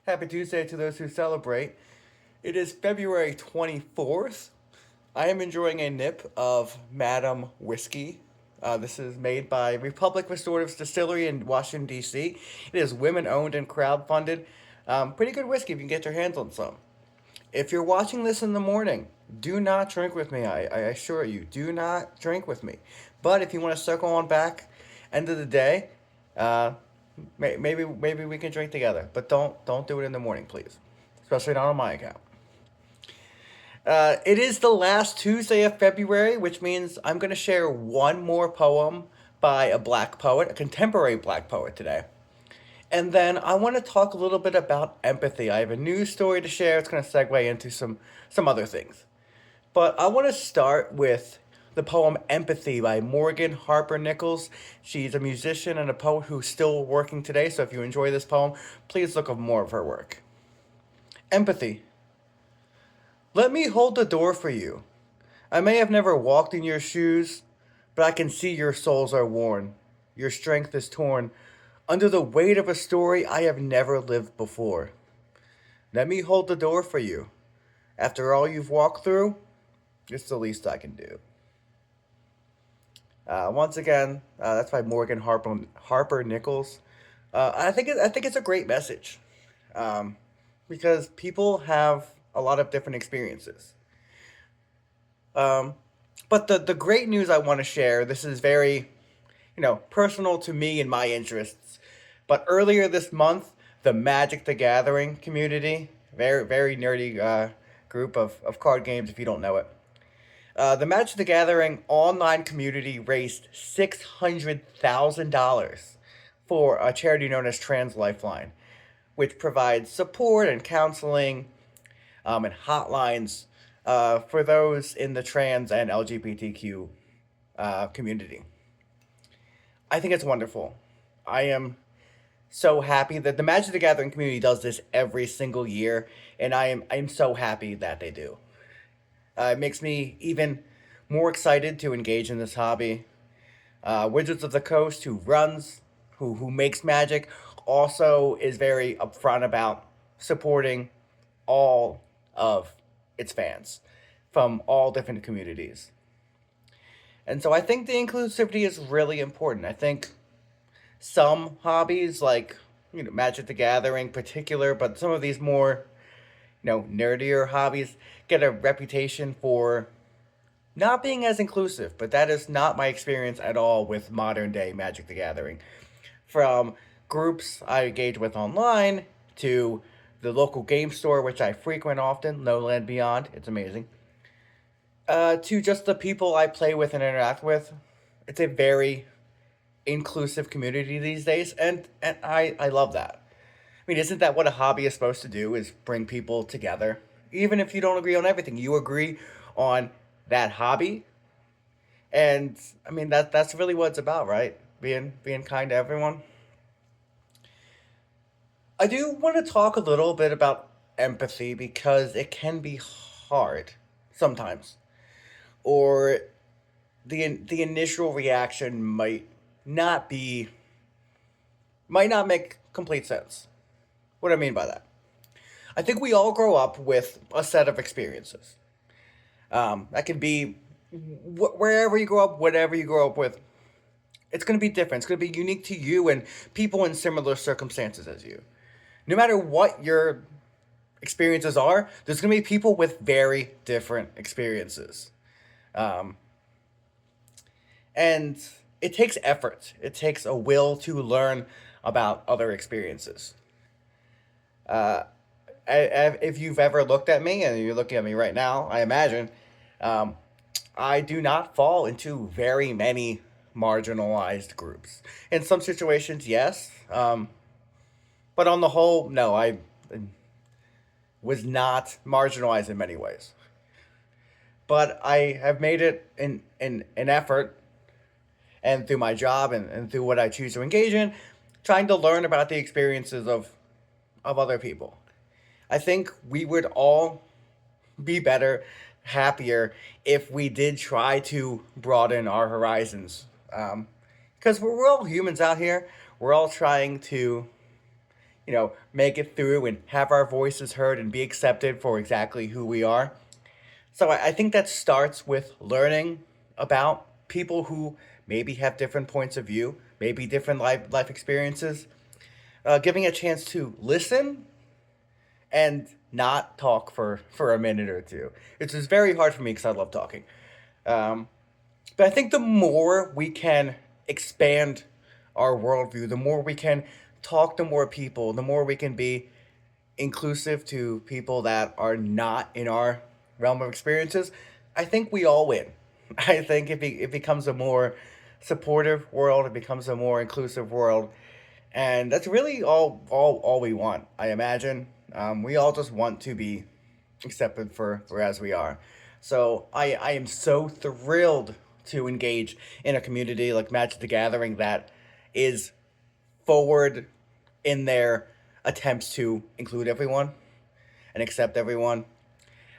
Happy Tuesday to those who celebrate. It is February 24th. I am enjoying a nip of Madam Whiskey. This is made by Republic Restoratives Distillery in Washington, D.C. It is women owned and crowd-funded. Pretty good whiskey if you can get your hands on some. If you're watching this in the morning, do not drink with me. I assure you, do not drink with me. But if you want to circle on back, end of the day, uh, maybe we can drink together. But don't do it in the morning, please. Especially not on my account. It is the last Tuesday of February, which means I'm going to share one more poem by a black poet, a contemporary black poet today. And then I want to talk a little bit about empathy. I have a news story to share. It's going to segue into some other things. But I want to start with the poem Empathy by Morgan Harper Nichols. She's a musician and a poet who's still working today, so if you enjoy this poem, please look up more of her work. Empathy. Let me hold the door for you. I may have never walked in your shoes, but I can see your soles are worn. Your strength is torn under the weight of a story I have never lived before. Let me hold the door for you. After all you've walked through, it's the least I can do. Once again, that's by Morgan Harper Nichols. I think it's a great message, because people have a lot of different experiences. But the great news I want to share. This is very, personal to me and my interests. But earlier this month, the Magic the Gathering community, very nerdy group of card games if you don't know it. The Magic the Gathering online community raised $600,000 for a charity known as Trans Lifeline, which provides support and counseling and hotlines for those in the trans and LGBTQ community. I think it's wonderful. I am so happy that the Magic the Gathering community does this every single year, and I'm so happy that they do. It makes me even more excited to engage in this hobby. Wizards of the Coast, who makes Magic, also is very upfront about supporting all of its fans from all different communities. And so I think the inclusivity is really important. I think some hobbies like Magic the Gathering particular, but some of these more nerdier hobbies get a reputation for not being as inclusive, but that is not my experience at all with modern day Magic the Gathering. From groups I engage with online to the local game store, which I frequent often, No Land Beyond, it's amazing, to just the people I play with and interact with. It's a very inclusive community these days, and I love that. I mean, isn't that what a hobby is supposed to do, is bring people together? Even if you don't agree on everything, you agree on that hobby. And I mean, that's really what it's about, right? Being kind to everyone. I do want to talk a little bit about empathy because it can be hard sometimes. Or the initial reaction not be might not make complete sense. What do I mean by that? I think we all grow up with a set of experiences. That can be wherever you grow up, whatever you grow up with. It's going to be different. It's going to be unique to you and people in similar circumstances as you. No matter what your experiences are, there's going to be people with very different experiences. Um, and it takes effort. It takes a will to learn about other experiences. Uh, if you've ever looked at me, and you're looking at me right now, I imagine, um, I do not fall into very many marginalized groups. In some situations, yes, but on the whole, no, I was not marginalized in many ways. But I have made it an effort, and through my job and through what I choose to engage in, trying to learn about the experiences of other people. I think we would all be better, happier if we did try to broaden our horizons. Because we're all humans out here. We're all trying to, make it through and have our voices heard and be accepted for exactly who we are. So I think that starts with learning about people who maybe have different points of view, maybe different life experiences, giving a chance to listen and not talk for a minute or two. It's just very hard for me because I love talking. Um, but I think the more we can expand our worldview, the more we can talk to more people, the more we can be inclusive to people that are not in our realm of experiences, I think we all win. I think it becomes a more supportive world, it becomes a more inclusive world, and that's really all we want. I imagine we all just want to be accepted for as we are. So I am so thrilled to engage in a community like Magic the Gathering that is forward in their attempts to include everyone and accept everyone.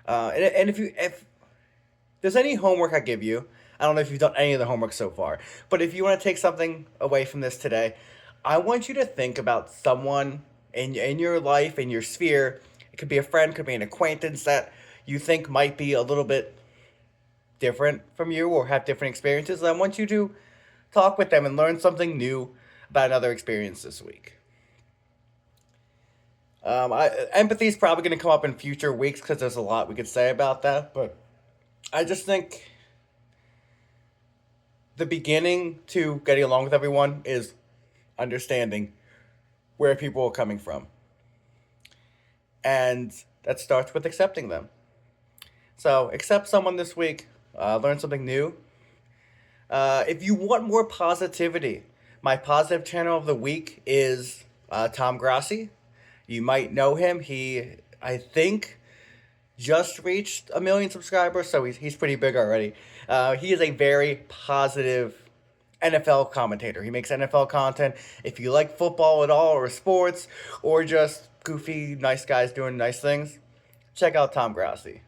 And if there's any homework I give you, I don't know if you've done any of the homework so far, but if you want to take something away from this today, I want you to think about someone in your life, in your sphere. It could be a friend, could be an acquaintance that you think might be a little bit different from you or have different experiences. And I want you to talk with them and learn something new about another experience this week. Empathy is probably going to come up in future weeks because there's a lot we could say about that, but I just think the beginning to getting along with everyone is understanding where people are coming from. And that starts with accepting them. So accept someone this week, learn something new. If you want more positivity, my positive channel of the week is Tom Grassi. You might know him. He, I think, just reached 1 million subscribers, so he's pretty big already. He is a very positive NFL commentator. He makes NFL content. If you like football at all, or sports, or just goofy, nice guys doing nice things, check out Tom Grassi.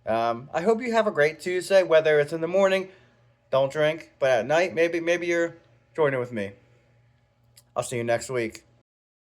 I hope you have a great Tuesday, whether it's in the morning, don't drink, but at night, maybe you're joining with me. I'll see you next week.